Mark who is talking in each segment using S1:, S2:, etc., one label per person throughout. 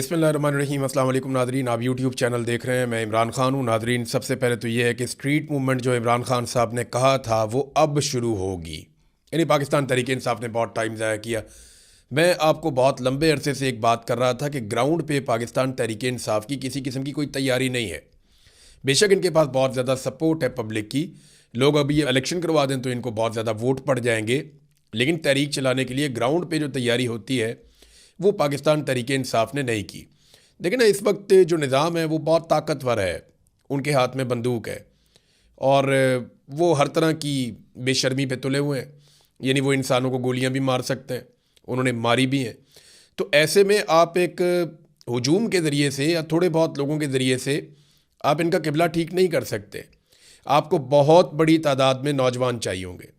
S1: बिस्मिल्लाहिर्रहमानिर्रहीम। अस्सलाम वालेकुम नादरीन, आप यूट्यूब चैनल देख रहे हैं। मैं इमरान खान हूँ। नादरीन, सबसे पहले तो ये है कि स्ट्रीट मूवमेंट जो इमरान खान साहब ने कहा था वो अब शुरू होगी। यानी पाकिस्तान तहरीक इंसाफ ने बहुत टाइम ज़ाया किया। मैं आपको बहुत लंबे अरसे से एक बात कर रहा था कि ग्राउंड पे पाकिस्तान तहरीक इंसाफ की किसी किस्म की कोई तैयारी नहीं है। बेशक इनके पास बहुत ज़्यादा सपोर्ट है पब्लिक की, लोग अभी ये इलेक्शन करवा दें तो इनको बहुत ज़्यादा वोट पड़ जाएंगे, लेकिन तहरीक चलाने के लिए ग्राउंड पे जो तैयारी होती है वो पाकिस्तान तहरीक इंसाफ ने नहीं की। देखिए ना, इस वक्त जो निज़ाम है वो बहुत ताकतवर है, उनके हाथ में बंदूक है और वो हर तरह की बेशर्मी पे तुले हुए हैं। यानी वो इंसानों को गोलियां भी मार सकते हैं, उन्होंने मारी भी हैं। तो ऐसे में आप एक हजूम के ज़रिए से या थोड़े बहुत लोगों के ज़रिए से आप इनका किबला ठीक नहीं कर सकते। आपको बहुत बड़ी तादाद में नौजवान चाहिए होंगे,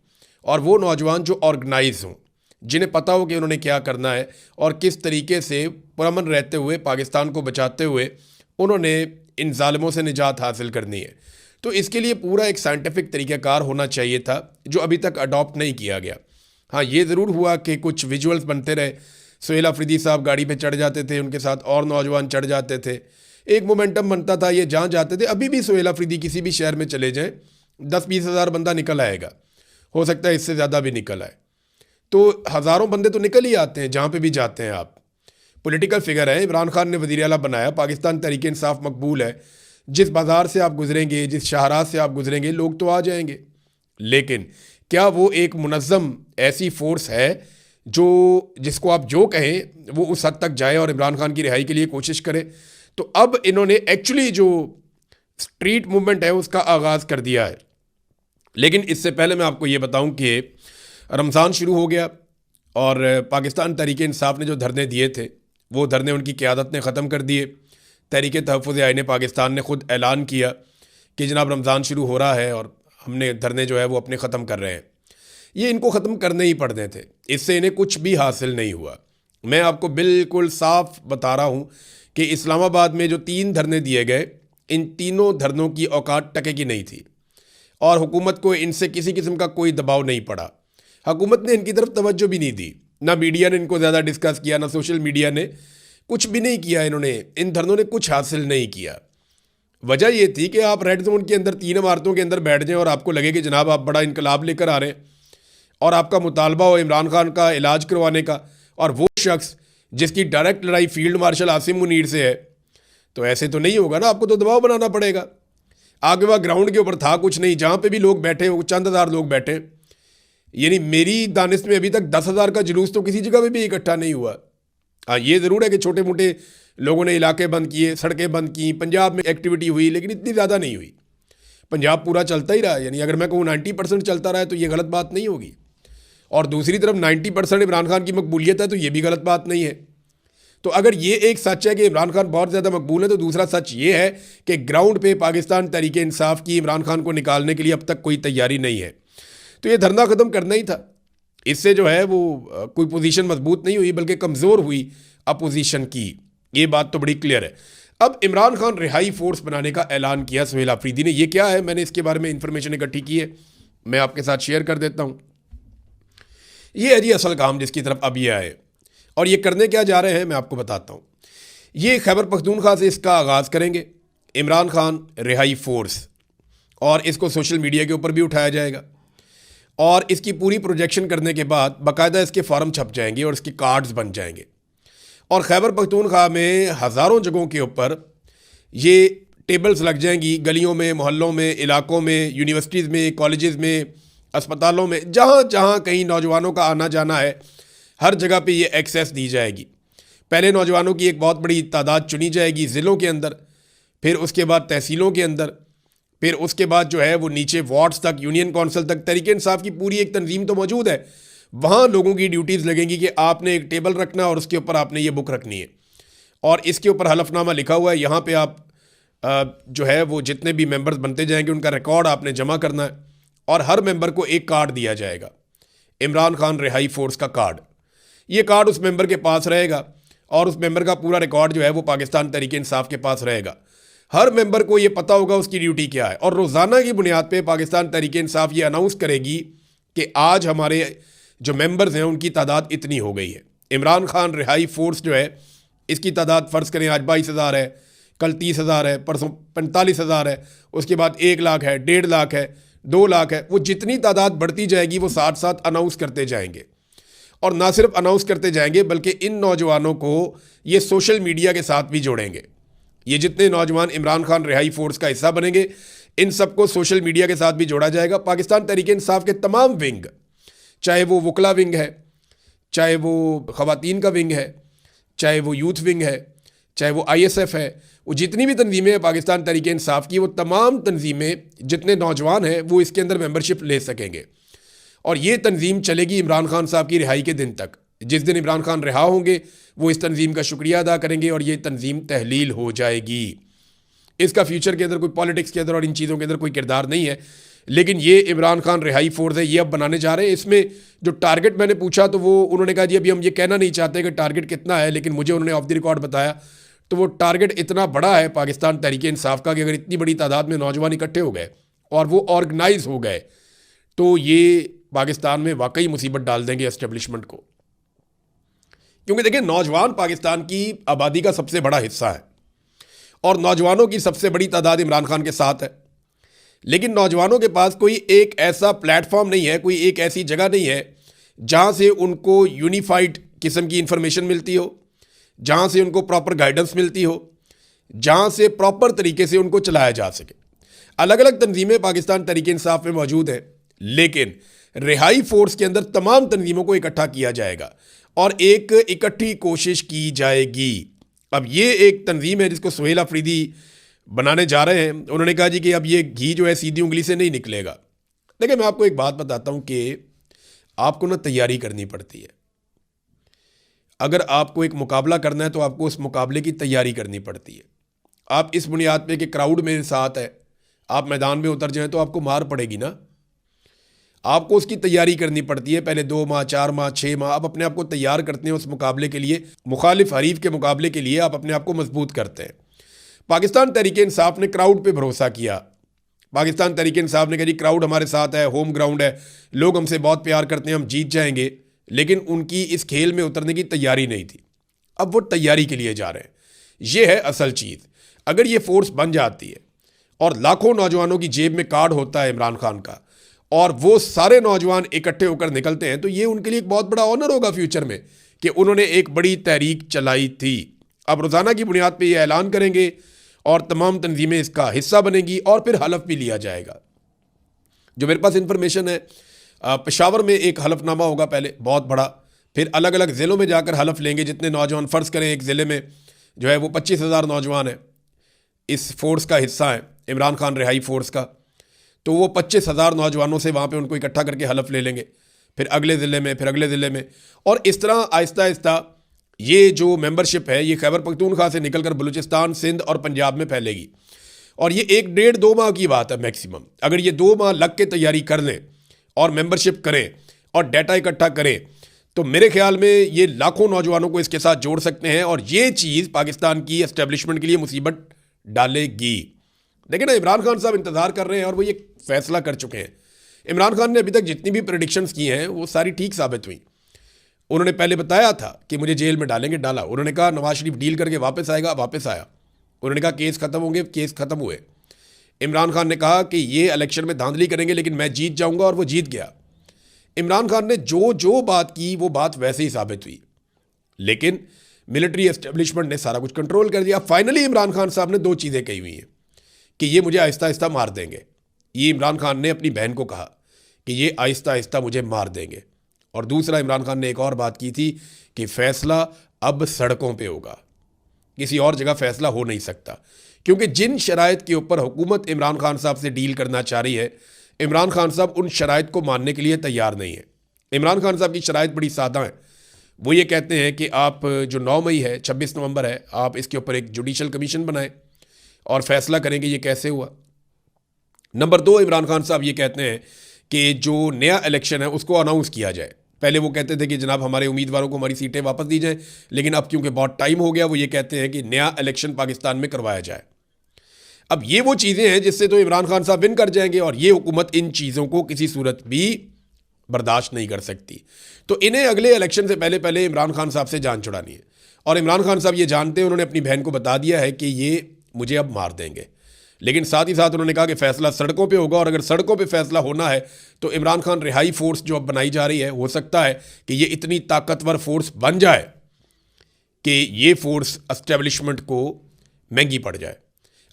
S1: और वो नौजवान जो ऑर्गेनाइज हों, जिन्हें पता हो कि उन्होंने क्या करना है और किस तरीके से पुरअमन रहते हुए पाकिस्तान को बचाते हुए उन्होंने इन जालिमों से निजात हासिल करनी है। तो इसके लिए पूरा एक साइंटिफिक तरीक़ाकार होना चाहिए था, जो अभी तक अडॉप्ट नहीं किया गया। हाँ, ये ज़रूर हुआ कि कुछ विजुअल्स बनते रहे। सुहेल अफरीदी साहब गाड़ी पे चढ़ जाते थे, उनके साथ और नौजवान चढ़ जाते थे, एक मोमेंटम बनता था, ये जहाँ जाते थे। अभी भी सुहेल अफरीदी किसी भी शहर में चले जाएँ, 10-20 हज़ार बंदा निकल आएगा, हो सकता है इससे ज़्यादा भी निकल आए। तो हज़ारों बंदे तो निकल ही आते हैं जहाँ पे भी जाते हैं आप। पॉलिटिकल फिगर है, इमरान खान ने वज़ीर आला बनाया, पाकिस्तान तहरीक इंसाफ मकबूल है। जिस बाज़ार से आप गुजरेंगे, जिस शाहराह से आप गुजरेंगे, लोग तो आ जाएंगे। लेकिन क्या वो एक मुनज़्ज़म ऐसी फ़ोर्स है जो जिसको आप जो कहें वो उस हद तक जाए और इमरान खान की रिहाई के लिए कोशिश करे? तो अब इन्होंने एक्चुअली जो स्ट्रीट मूवमेंट है उसका आगाज़ कर दिया है। लेकिन इससे पहले मैं आपको ये बताऊं कि रमज़ान शुरू हो गया और पाकिस्तान तहरीक इंसाफ ने जो धरने दिए थे वो धरने उनकी क़यादत ने ख़त्म कर दिए। तहरीक तहफ़्फ़ुज़ आईन पाकिस्तान ने ख़ुद ऐलान किया कि जनाब रमज़ान शुरू हो रहा है और हमने धरने जो है वो अपने ख़त्म कर रहे हैं। ये इनको ख़त्म करने ही पड़ने थे, इससे इन्हें कुछ भी हासिल नहीं हुआ। मैं आपको बिल्कुल साफ बता रहा हूँ कि इस्लामाबाद में जो 3 धरने दिए गए, इन तीनों धरनों की औकात टके की नहीं थी और हुकूमत को इनसे किसी किस्म का कोई दबाव नहीं पड़ा। हुकूमत ने इनकी तरफ तवज्जो भी नहीं दी, ना मीडिया ने इनको ज़्यादा डिस्कस किया, ना सोशल मीडिया ने, कुछ भी नहीं किया। इन्होंने, इन धरनों ने कुछ हासिल नहीं किया। वजह यह थी कि आप रेड जोन के अंदर 3 इमारतों के अंदर बैठ जाएं और आपको लगे कि जनाब आप बड़ा इनकलाब लेकर आ रहे हैं और आपका मुतालबा हो इमरान खान का इलाज करवाने का, और वो शख्स जिसकी डायरेक्ट लड़ाई फील्ड मार्शल आसिम मुनीर से है। तो ऐसे तो नहीं होगा ना, आपको तो दबाव बनाना पड़ेगा। आगे वह ग्राउंड के ऊपर था कुछ नहीं, जहाँ पे भी लोग बैठे वो चंद हज़ार लोग बैठे। यानी मेरी दानिश में अभी तक 10,000 का जुलूस तो किसी जगह पे भी इकट्ठा नहीं हुआ। हाँ, ये ज़रूर है कि छोटे मोटे लोगों ने इलाके बंद किए, सड़कें बंद की, पंजाब में एक्टिविटी हुई, लेकिन इतनी ज़्यादा नहीं हुई। पंजाब पूरा चलता ही रहा। यानी अगर मैं कहूँ 90% चलता रहा है तो ये गलत बात नहीं होगी, और दूसरी तरफ 90% इमरान खान की मकबूलियत है तो ये भी गलत बात नहीं है। तो अगर ये एक सच है कि इमरान खान बहुत ज़्यादा मकबूल है, तो दूसरा सच ये है कि ग्राउंड पे पाकिस्तान तहरीक इंसाफ की इमरान खान को निकालने के लिए अब तक कोई तैयारी नहीं है। तो ये धरना ख़त्म करना ही था। इससे जो है वो कोई पोजीशन मजबूत नहीं हुई बल्कि कमज़ोर हुई अपोजिशन की। ये बात तो बड़ी क्लियर है। अब इमरान खान रिहाई फोर्स बनाने का ऐलान किया सुहेल अफरीदी ने। ये क्या है, मैंने इसके बारे में इंफॉर्मेशन इकट्ठी की है, मैं आपके साथ शेयर कर देता हूँ। ये है जी असल काम जिसकी तरफ अब ये आए, और ये करने क्या जा रहे हैं मैं आपको बताता हूँ। ये खैबर पख्तूनख्वा से इसका आगाज़ करेंगे, इमरान खान रिहाई फोर्स, और इसको सोशल मीडिया के ऊपर भी उठाया जाएगा, और इसकी पूरी प्रोजेक्शन करने के बाद बाकायदा इसके फॉर्म छप जाएंगे और इसके कार्ड्स बन जाएंगे, और खैबर पख्तूनख्वा में हज़ारों जगहों के ऊपर ये टेबल्स लग जाएंगी, गलियों में, मोहल्लों में, इलाकों में, यूनिवर्सिटीज़ में, कॉलेजेस में, अस्पतालों में, जहाँ जहाँ कहीं नौजवानों का आना जाना है, हर जगह पे ये एक्सेस दी जाएगी। पहले नौजवानों की एक बहुत बड़ी तादाद चुनी जाएगी ज़िलों के अंदर, फिर उसके बाद तहसीलों के अंदर, फिर उसके बाद जो है वो नीचे वार्ड्स तक, यूनियन काउंसिल तक। तहरीक इंसाफ की पूरी एक तंजीम तो मौजूद है, वहाँ लोगों की ड्यूटीज़ लगेंगी कि आपने एक टेबल रखना और उसके ऊपर आपने ये बुक रखनी है, और इसके ऊपर हलफनामा लिखा हुआ है। यहाँ पे आप जो है वो जितने भी मेंबर्स बनते जाएंगे उनका रिकॉर्ड आपने जमा करना है, और हर मेंबर को एक कार्ड दिया जाएगा, इमरान खान रिहाई फोर्स का कार्ड। ये कार्ड उस मेंबर के पास रहेगा, और उस मेंबर का पूरा रिकॉर्ड जो है वो पाकिस्तान तहरीक इंसाफ के पास रहेगा। हर मेंबर को ये पता होगा उसकी ड्यूटी क्या है, और रोज़ाना की बुनियाद पे पाकिस्तान तहरीक इंसाफ ये अनाउंस करेगी कि आज हमारे जो मेंबर्स हैं उनकी तादाद इतनी हो गई है। इमरान खान रिहाई फोर्स जो है इसकी तादाद फ़र्ज़ करें आज 22,000 है, कल 30,000 है, परसों 45,000 है, उसके बाद 1 लाख है, 1.5 लाख है, 2 लाख है। वो जितनी तादाद बढ़ती जाएगी वो साथ साथ अनाउंस करते जाएंगे, और ना सिर्फ अनाउंस करते जाएंगे बल्कि इन नौजवानों को ये सोशल मीडिया के साथ भी जोड़ेंगे। ये जितने नौजवान इमरान खान रिहाई फोर्स का हिस्सा बनेंगे, इन सबको सोशल मीडिया के साथ भी जोड़ा जाएगा। पाकिस्तान तहरीक इंसाफ के तमाम विंग, चाहे वो वकला विंग है, चाहे वो ख़वातीन का विंग है, चाहे वो यूथ विंग है, चाहे वो ISF है, वो जितनी भी तंजीमें हैं पाकिस्तान तहरीक इंसाफ की, वो तमाम तंजीमें, जितने नौजवान हैं वो इसके अंदर मेंबरशिप ले सकेंगे। और ये तंजीम चलेगी इमरान खान साहब की रिहाई के दिन तक। जिस दिन इमरान खान रिहा होंगे वो इस तंजीम का शुक्रिया अदा करेंगे और ये तंजीम तहलील हो जाएगी। इसका फ्यूचर के अंदर कोई पॉलिटिक्स के अंदर और इन चीज़ों के अंदर कोई किरदार नहीं है, लेकिन ये इमरान खान रिहाई फोर्स है, ये अब बनाने जा रहे हैं। इसमें जो टारगेट मैंने पूछा तो वो उन्होंने कहा जी अभी हम ये कहना नहीं चाहते कि टारगेट कितना है, लेकिन मुझे उन्होंने ऑफ द रिकॉर्ड बताया तो वो टारगेट इतना बड़ा है पाकिस्तान तहरीक इंसाफ का कि अगर इतनी बड़ी तादाद में नौजवान इकट्ठे हो गए और वो ऑर्गेनाइज हो गए तो ये पाकिस्तान में वाकई मुसीबत डाल देंगे एस्टेब्लिशमेंट को। क्योंकि देखिए, नौजवान पाकिस्तान की आबादी का सबसे बड़ा हिस्सा है और नौजवानों की सबसे बड़ी तादाद इमरान खान के साथ है, लेकिन नौजवानों के पास कोई एक ऐसा प्लेटफॉर्म नहीं है, कोई एक ऐसी जगह नहीं है जहां से उनको यूनिफाइड किस्म की इंफॉर्मेशन मिलती हो, जहां से उनको प्रॉपर गाइडेंस मिलती हो, जहां से प्रॉपर तरीके से उनको चलाया जा सके। अलग अलग तंजीमें पाकिस्तान तहरीक इंसाफ में मौजूद हैं, लेकिन रिहाई फोर्स के अंदर तमाम तंजीमों को इकट्ठा किया जाएगा और एक इकट्ठी कोशिश की जाएगी। अब ये एक तंजीम है जिसको सुहेल अफरीदी बनाने जा रहे हैं। उन्होंने कहा जी कि अब ये घी जो है सीधी उंगली से नहीं निकलेगा। देखिए, मैं आपको एक बात बताता हूं कि आपको ना तैयारी करनी पड़ती है। अगर आपको एक मुकाबला करना है तो आपको उस मुकाबले की तैयारी करनी पड़ती है। आप इस बुनियाद पे कि क्राउड मेरे साथ है, आप मैदान में उतर जाएं तो आपको मार पड़ेगी ना। आपको उसकी तैयारी करनी पड़ती है, पहले 2 माह, 4 माह, 6 माह आप अपने आप को तैयार करते हैं उस मुकाबले के लिए, मुखालिफ हरीफ के मुकाबले के लिए आप अपने आप को मजबूत करते हैं। पाकिस्तान तहरीक इंसाफ ने क्राउड पे भरोसा किया। पाकिस्तान तहरीक इंसाफ ने कहा जी क्राउड हमारे साथ है, होम ग्राउंड है, लोग हमसे बहुत प्यार करते हैं, हम जीत जाएंगे। लेकिन उनकी इस खेल में उतरने की तैयारी नहीं थी। अब वो तैयारी के लिए जा रहे हैं। ये है असल चीज़। अगर ये फोर्स बन जाती है और लाखों नौजवानों की जेब में कार्ड होता है इमरान खान का और वो सारे नौजवान इकट्ठे होकर निकलते हैं, तो ये उनके लिए एक बहुत बड़ा ऑनर होगा फ्यूचर में कि उन्होंने एक बड़ी तहरीक चलाई थी। अब रोज़ाना की बुनियाद पे ये ऐलान करेंगे और तमाम तंजीमें इसका हिस्सा बनेंगी और फिर हलफ भी लिया जाएगा। जो मेरे पास इंफॉर्मेशन है, पेशावर में एक हलफनामा होगा पहले बहुत बड़ा, फिर अलग अलग ज़िलों में जाकर हलफ लेंगे जितने नौजवान, फ़र्ज़ करें एक ज़िले में जो है वो 25,000 नौजवान है, इस फोर्स का हिस्सा है इमरान खान रिहाई फोर्स का, तो वो 25,000 नौजवानों से वहाँ पे उनको इकट्ठा करके हलफ ले लेंगे, फिर अगले ज़िले में, फिर अगले ज़िले में, और इस तरह आहिस्ता आहिस्ता ये जो मेंबरशिप है ये खैबर पख्तूनख्वा से निकलकर बलूचिस्तान, सिंध और पंजाब में फैलेगी। और ये 1-1.5-2 माह की बात है मैक्सिमम। अगर ये 2 माह लग के तैयारी कर लें और मेंबरशिप करें और डाटा इकट्ठा करें तो मेरे ख्याल में ये लाखों नौजवानों को इसके साथ जोड़ सकते हैं और ये चीज़ पाकिस्तान की एस्टेब्लिशमेंट के लिए मुसीबत डालेगी। देखिए ना, इमरान खान साहब इंतज़ार कर रहे हैं और वो ये फैसला कर चुके हैं। इमरान खान ने अभी तक जितनी भी प्रेडिक्शंस की हैं वो सारी ठीक साबित हुई। उन्होंने पहले बताया था कि मुझे जेल में डालेंगे, डाला। उन्होंने कहा नवाज शरीफ डील करके वापस आएगा, वापस आया। उन्होंने कहा केस ख़त्म होंगे, केस ख़त्म हुए। इमरान खान ने कहा कि ये इलेक्शन में धांधली करेंगे लेकिन मैं जीत जाऊंगा, और वो जीत गया। इमरान खान ने जो जो बात की वो बात वैसे ही साबित हुई, लेकिन मिलिट्री एस्टेब्लिशमेंट ने सारा कुछ कंट्रोल कर दिया। फाइनली इमरान खान साहब ने 2 चीज़ें कही हुई हैं कि ये मुझे आहिस्ता आहिस्ता मार देंगे। ये इमरान खान ने अपनी बहन को कहा कि ये आहिस्ता आहिस्ता मुझे मार देंगे। और दूसरा, इमरान खान ने एक और बात की थी कि फ़ैसला अब सड़कों पे होगा, किसी और जगह फ़ैसला हो नहीं सकता, क्योंकि जिन शराइत के ऊपर हुकूमत इमरान खान साहब से डील करना चाह रही है, इमरान खान साहब उन शराइत को मानने के लिए तैयार नहीं है। इमरान खान साहब की शराइत बड़ी सादा है। वो ये कहते हैं कि आप जो 9 मई है, 26 नवंबर है, आप इसके ऊपर एक जुडिशल कमीशन बनाएं और फैसला करेंगे ये कैसे हुआ। नंबर 2, इमरान खान साहब ये कहते हैं कि जो नया इलेक्शन है उसको अनाउंस किया जाए। पहले वो कहते थे कि जनाब हमारे उम्मीदवारों को हमारी सीटें वापस दी जाएं, लेकिन अब क्योंकि बहुत टाइम हो गया, वो ये कहते हैं कि नया इलेक्शन पाकिस्तान में करवाया जाए। अब ये वो चीज़ें हैं जिससे तो इमरान खान साहब विन कर जाएंगे, और ये हुकूमत इन चीज़ों को किसी सूरत भी बर्दाश्त नहीं कर सकती। तो इन्हें अगले इलेक्शन से पहले पहले इमरान खान साहब से जान छुड़ानी है। और इमरान खान साहब ये जानते हैं, उन्होंने अपनी बहन को बता दिया है कि ये मुझे अब मार देंगे। लेकिन साथ ही साथ उन्होंने कहा कि फ़ैसला सड़कों पे होगा, और अगर सड़कों पे फैसला होना है तो इमरान खान रिहाई फोर्स जो अब बनाई जा रही है, हो सकता है कि ये इतनी ताकतवर फोर्स बन जाए कि ये फोर्स एस्टेब्लिशमेंट को महंगी पड़ जाए।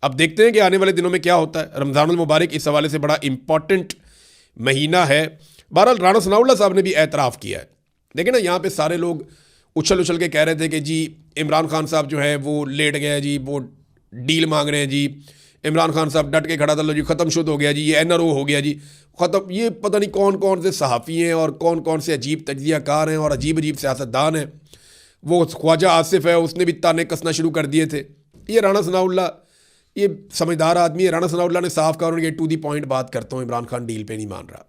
S1: अब देखते हैं कि आने वाले दिनों में क्या होता है। रमज़ानुल मुबारक इस हवाले से बड़ा इंपॉर्टेंट महीना है। बहरहाल राणा सनाउल्लाह साहब ने भी एतराफ़ किया है। देखिए ना, यहाँ पे सारे लोग उछल उछल के कह रहे थे कि जी इमरान खान साहब जो है वो लेट गए जी, वो डील मांग रहे हैं जी, इमरान खान साहब डट के खड़ा था, लो जी ख़त्म शुद्ध हो गया जी, ये NRO हो गया जी ख़त्म। ये पता नहीं कौन कौन से सहाफ़ी हैं और कौन कौन से अजीब तज्ज़ियाकार हैं और अजीब अजीब सियासतदान हैं। वो ख्वाजा आसिफ है, उसने भी ताने कसना शुरू कर दिए थे। ये राणा सनाउल्लाह ये समझदार आदमी है। राणा सनाउल्लाह ने साफ कहा, उन्होंने टू दी पॉइंट बात करता हूँ, इमरान खान डील पे नहीं मान रहा।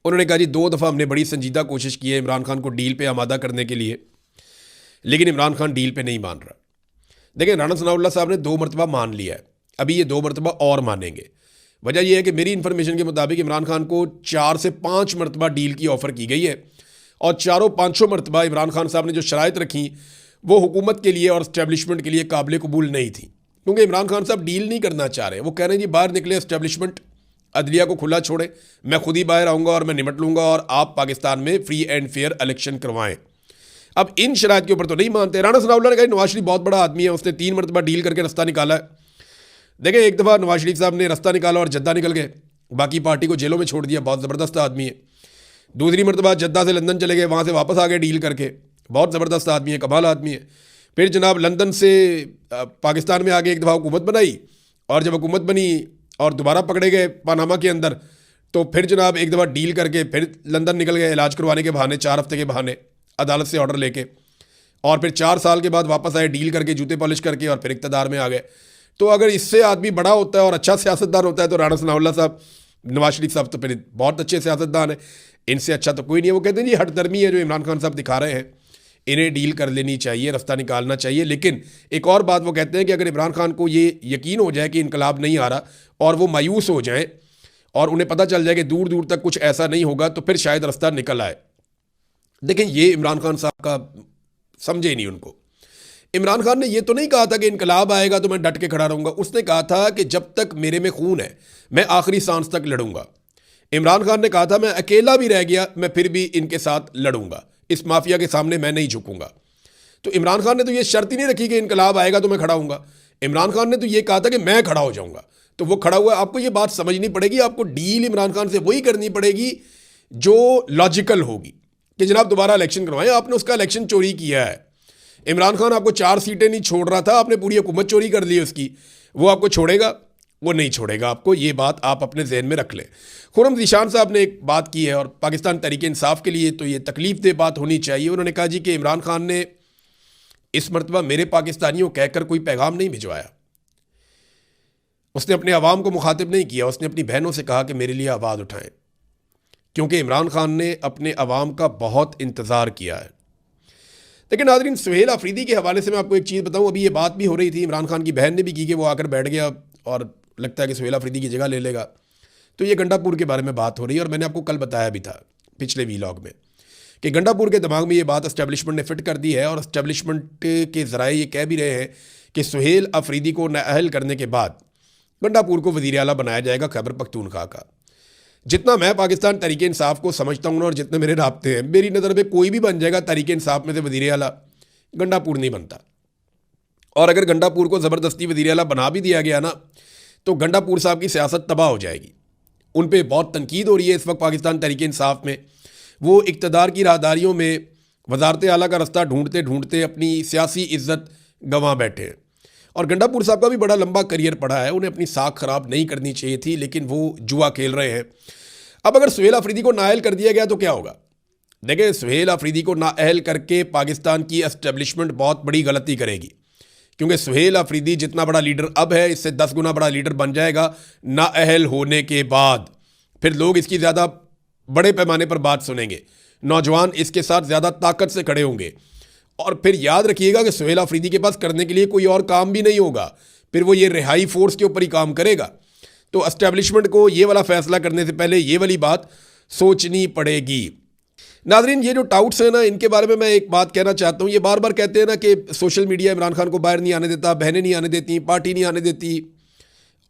S1: उन्होंने कहा जी 2 दफ़ा हमने बड़ी संजीदा कोशिश की है इमरान खान को डील पे आमादा करने के लिए, लेकिन इमरान खान डील पे नहीं मान रहा। देखिए, राणा सनाउल्लाह साहब ने 2 मरतबा मान लिया है, अभी ये 2 मरतबा और मानेंगे। वजह यह है कि मेरी इन्फॉर्मेशन के मुताबिक इमरान खान को 4 से 5 मरतबा डील की ऑफ़र की गई है, और चारों पाँचों मरतबा इमरान खान साहब ने जो शराइत रखी वो हुकूमत के लिए और इस्टेब्लिशमेंट के लिए काबिल कबूल नहीं थी। क्योंकि इमरान खान साहब डील नहीं करना चाह रहे। वो कह रहे हैं जी बाहर निकले इस्टेब्लिशमेंट, अदलिया को खुला छोड़े, मैं खुद ही बाहर आऊँगा और मैं निपट लूँगा, और आप पाकिस्तान में फ्री एंड फेयर इलेक्शन करवाएं। अब इन शराइत के ऊपर तो नहीं मानते। राणा सनाउल्लाह ने कहा नवाज शरीफ बहुत बड़ा आदमी है, उसने 3 मरतबा डील करके रास्ता निकाला है। देखिए, एक दफ़ा नवाज शरीफ साहब ने रास्ता निकाला और जद्दा निकल गए, बाकी पार्टी को जेलों में छोड़ दिया, बहुत ज़बरदस्त आदमी है। दूसरी मरतबा जद्दा से लंदन चले गए, वहाँ से वापस आ गए डील करके, बहुत ज़बरदस्त आदमी है, कमाल आदमी है। फिर जनाब लंदन से पाकिस्तान में आगे एक दफ़ा हुकूमत बनाई, और जब हुकूमत बनी और दोबारा पकड़े गए पनामा के अंदर, तो फिर जनाब एक दफ़ा डील करके फिर लंदन निकल गए इलाज करवाने के बहाने, 4 हफ्ते के बहाने अदालत से ऑर्डर लेके, और फिर 4 साल के बाद वापस आए डील करके, जूते पॉलिश करके, और फिर इक़्तिदार में आ गए। तो अगर इससे आदमी बड़ा होता है और अच्छा सियासतदान होता है तो राणा सनाउल्लाह साहब, नवाज शरीफ साहब तो फिर बहुत अच्छे सियासतदान हैं, इनसे अच्छा तो कोई नहीं है। वो कहते हैं जी हठधर्मी है जो इमरान खान साहब दिखा रहे हैं, इन्हें डील कर लेनी चाहिए, रास्ता निकालना चाहिए। लेकिन एक और बात वो कहते हैं कि अगर इमरान खान को ये यकीन हो जाए कि इनकलाब नहीं आ रहा और वो मायूस हो जाएं और उन्हें पता चल जाए कि दूर दूर तक कुछ ऐसा नहीं होगा, तो फिर शायद रास्ता निकल आए। देखें, ये इमरान खान साहब का समझे नहीं उनको। इमरान खान ने ये तो नहीं कहा था कि इनकलाब आएगा तो मैं डट के खड़ा रहूँगा। उसने कहा था कि जब तक मेरे में खून है मैं आखिरी सांस तक लड़ूंगा। इमरान खान ने कहा था मैं अकेला भी रह गया मैं फिर भी इनके साथ लड़ूंगा, इस माफिया के सामने मैं नहीं झुकूंगा। तो इमरान खान ने तो ये शर्त ही नहीं रखी कि इनकलाब आएगा तो मैं खड़ा हूँगा। इमरान खान ने तो ये कहा था कि मैं खड़ा हो जाऊँगा, तो वो खड़ा हुआ। आपको ये बात समझनी पड़ेगी, आपको डील इमरान खान से वही करनी पड़ेगी जो लॉजिकल होगी कि जनाब दोबारा इलेक्शन करवाएं। आपने उसका इलेक्शन चोरी किया है। इमरान खान आपको 4 सीटें नहीं छोड़ रहा था, आपने पूरी हुकूमत चोरी कर ली उसकी। वो आपको छोड़ेगा? वो नहीं छोड़ेगा आपको। ये बात आप अपने जहन में रख लें। खुर्रम ज़ीशान साहब ने एक बात की है, और पाकिस्तान तहरीक इंसाफ के लिए तो ये तकलीफ बात होनी चाहिए। उन्होंने कहा जी कि इमरान खान ने इस मरतबा मेरे पाकिस्तानियों कहकर कोई पैगाम नहीं भिजवाया। उसने अपने अवाम को मुखातिब नहीं किया, उसने अपनी बहनों से कहा कि मेरे लिए आवाज़ उठाएं, क्योंकि इमरान खान ने अपने अवाम का बहुत इंतज़ार किया है। लेकिन नाज़रीन, सुहेल अफरीदी के हवाले से मैं आपको एक चीज़ बताऊं। अभी ये बात भी हो रही थी, इमरान खान की बहन ने भी की कि वो आकर बैठ गया और लगता है कि सुहेल अफरीदी की जगह ले लेगा। तो ये गंडापुर के बारे में बात हो रही है, और मैंने आपको कल बताया भी था पिछले वीलॉग में कि गंडापुर के दिमाग में ये बात एस्टेब्लिशमेंट ने फिट कर दी है, और एस्टेब्लिशमेंट के ज़राए ये कह भी रहे हैं कि सुहेल अफरीदी को नाअहल करने के बाद गंडापुर को वज़ीर आला बनाया जाएगा खैबर पख्तूनख्वा का। जितना मैं पाकिस्तान तहरीक इंसाफ को समझता हूँ और जितने मेरे राब्ते हैं, मेरी नज़र में कोई भी बन जाएगा तहरीक इंसाफ में से वज़ीर आला, गंडापुर नहीं बनता। और अगर गंडापुर को ज़बरदस्ती वज़ीर आला बना भी दिया गया ना, तो गंडापुर साहब की सियासत तबाह हो जाएगी। उन पर बहुत तनकीद हो रही है इस वक्त पाकिस्तान तहरीक इंसाफ में। वो इक़्तिदार की राहदारियों में वज़ारत आला का रास्ता ढूंढते ढूंढते अपनी सियासी इज़्ज़त गंवा बैठे हैं। और गंडापुर साहब का भी बड़ा लंबा करियर पड़ा है, उन्हें अपनी साख ख़राब नहीं करनी चाहिए थी, लेकिन वो जुआ खेल रहे हैं। अब अगर सुहेल अफरीदी को नाअहल कर दिया गया तो क्या होगा? देखिए, सुहेल अफरीदी को नाअहल करके पाकिस्तान की एस्टेब्लिशमेंट बहुत बड़ी गलती करेगी, क्योंकि सुहेल अफरीदी जितना बड़ा लीडर अब है, इससे 10 गुना बड़ा लीडर बन जाएगा नाअहल होने के बाद। फिर लोग इसकी ज़्यादा बड़े पैमाने पर बात सुनेंगे, नौजवान इसके साथ ज़्यादा ताकत से खड़े होंगे। और फिर याद रखिएगा कि सुहेल अफरीदी के पास करने के लिए कोई और काम भी नहीं होगा, फिर वो ये रिहाई फोर्स के ऊपर ही काम करेगा। तो एस्टेब्लिशमेंट को ये वाला फैसला करने से पहले ये वाली बात सोचनी पड़ेगी। नाजरीन, ये जो टाउट्स हैं ना, इनके बारे में मैं एक बात कहना चाहता हूँ। ये बार बार कहते हैं ना कि सोशल मीडिया इमरान खान को बाहर नहीं आने देता, बहनें नहीं आने देती, पार्टी नहीं आने देती,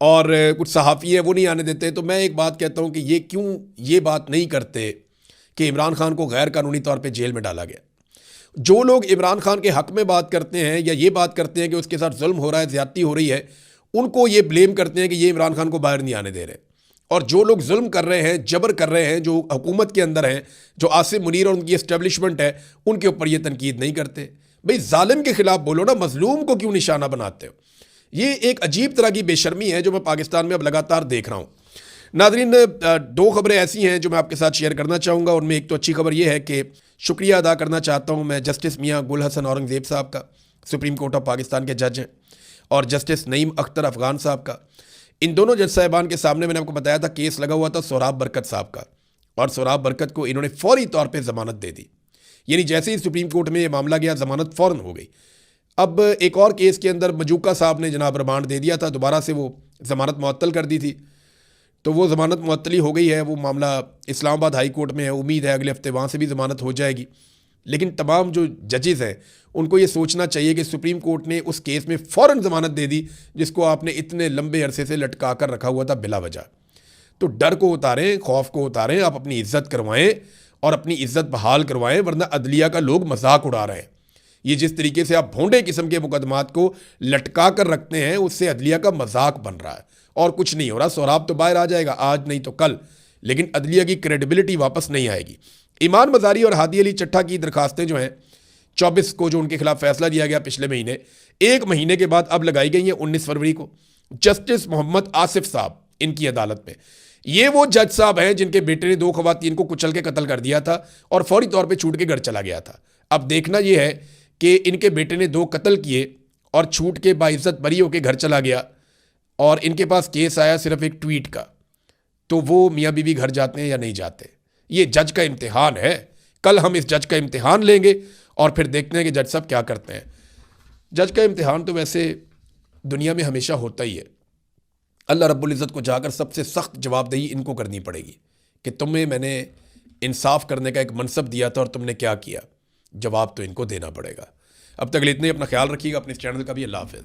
S1: और कुछ सहाफ़ी है वो नहीं आने देते। तो मैं एक बात कहता हूँ कि ये क्यों ये बात नहीं करते कि इमरान खान को गैर कानूनी तौर पे जेल में डाला गया। जो लोग इमरान खान के हक़ में बात करते हैं या ये बात करते हैं कि उसके साथ जुल्म हो रहा है, ज़्यादती हो रही है, उनको ये ब्लेम करते हैं कि ये इमरान खान को बाहर नहीं आने दे रहे। और जो लोग जुल्म कर रहे हैं, जबर कर रहे हैं, जो हुकूमत के अंदर हैं, जो आसिम मुनीर और उनकी एस्टेब्लिशमेंट है, उनके ऊपर ये तनकीद नहीं करते। भाई जालिम के खिलाफ बोलो ना, मजलूम को क्यों निशाना बनाते हो? ये एक अजीब तरह की बेशर्मी है जो मैं पाकिस्तान में अब लगातार देख रहा हूँ। नाजरीन, दो खबरें ऐसी हैं जो मैं आपके साथ शेयर करना चाहूँगा। उनमें एक तो अच्छी खबर यह है कि शुक्रिया अदा करना चाहता हूँ मैं जस्टिस मियाँ गुल हसन औरंगज़ेब साहब का, सुप्रीम कोर्ट ऑफ पाकिस्तान के जज हैं, और जस्टिस नईम अख्तर अफ़गान साहब का। इन दोनों जज साहिबान के सामने मैंने आपको बताया था केस लगा हुआ था सोहराब बरकत साहब का, और सोहराब बरकत को इन्होंने फौरी तौर पे ज़मानत दे दी। यानी जैसे ही सुप्रीम कोर्ट में ये मामला गया, ज़मानत फ़ौरन हो गई। अब एक और केस के अंदर मजूका साहब ने जनाब रिमांड दे दिया था, दोबारा से वो ज़मानत मुअत्तल कर दी थी, तो वो ज़मानत मुअत्तली हो गई है। वो मामला इस्लामाबाद हाई कोर्ट में है, उम्मीद है अगले हफ्ते वहाँ से भी ज़मानत हो जाएगी। लेकिन तमाम जो जजेस हैं उनको ये सोचना चाहिए कि सुप्रीम कोर्ट ने उस केस में फ़ौरन ज़मानत दे दी जिसको आपने इतने लंबे अरसे से लटका कर रखा हुआ था बिला वजह। तो डर को उतारें, खौफ को उतारें, आप अपनी इज्जत करवाएं और अपनी इज्जत बहाल करवाएं, वरना अदलिया का लोग मजाक उड़ा रहे हैं। ये जिस तरीके से आप भोंडे किस्म के मुकदमात को लटका कर रखते हैं, उससे अदलिया का मजाक बन रहा है और कुछ नहीं हो रहा। सोहराब तो बाहर आ जाएगा आज नहीं तो कल, लेकिन अदलिया की क्रेडिबिलिटी वापस नहीं आएगी। ईमान मजारी और हादी अली चट्टा की दरखास्तें जो हैं 24 को, जो उनके खिलाफ फैसला दिया गया पिछले महीने, एक महीने के बाद अब लगाई गई है 19 फरवरी को। जस्टिस मोहम्मद आसिफ साहब इनकी अदालत में, ये वो जज साहब हैं जिनके बेटे ने 2 खवातीन को कुचल के कत्ल कर दिया था और फौरी तौर पे छूट के घर चला गया था। अब देखना यह है कि इनके बेटे ने 2 कत्ल किए और छूट के बाइज्जत बरी होकर घर चला गया, और इनके पास केस आया सिर्फ एक ट्वीट का, तो वो मियाँ बीवी घर जाते हैं या नहीं जाते? ये जज का इम्तिहान है। कल हम इस जज का इम्तिहान लेंगे और फिर देखते हैं कि जज साहब क्या करते हैं। जज का इम्तिहान तो वैसे दुनिया में हमेशा होता ही है। अल्लाह रब्बुल इज़्ज़त को जाकर सबसे सख्त जवाबदेही इनको करनी पड़ेगी कि तुम्हें मैंने इंसाफ करने का एक मनसब दिया था और तुमने क्या किया। जवाब तो इनको देना पड़ेगा। अब तक इतने, अपना ख्याल रखिएगा, अपने इस चैनल का भी। अल्लाह हाफ़िज़।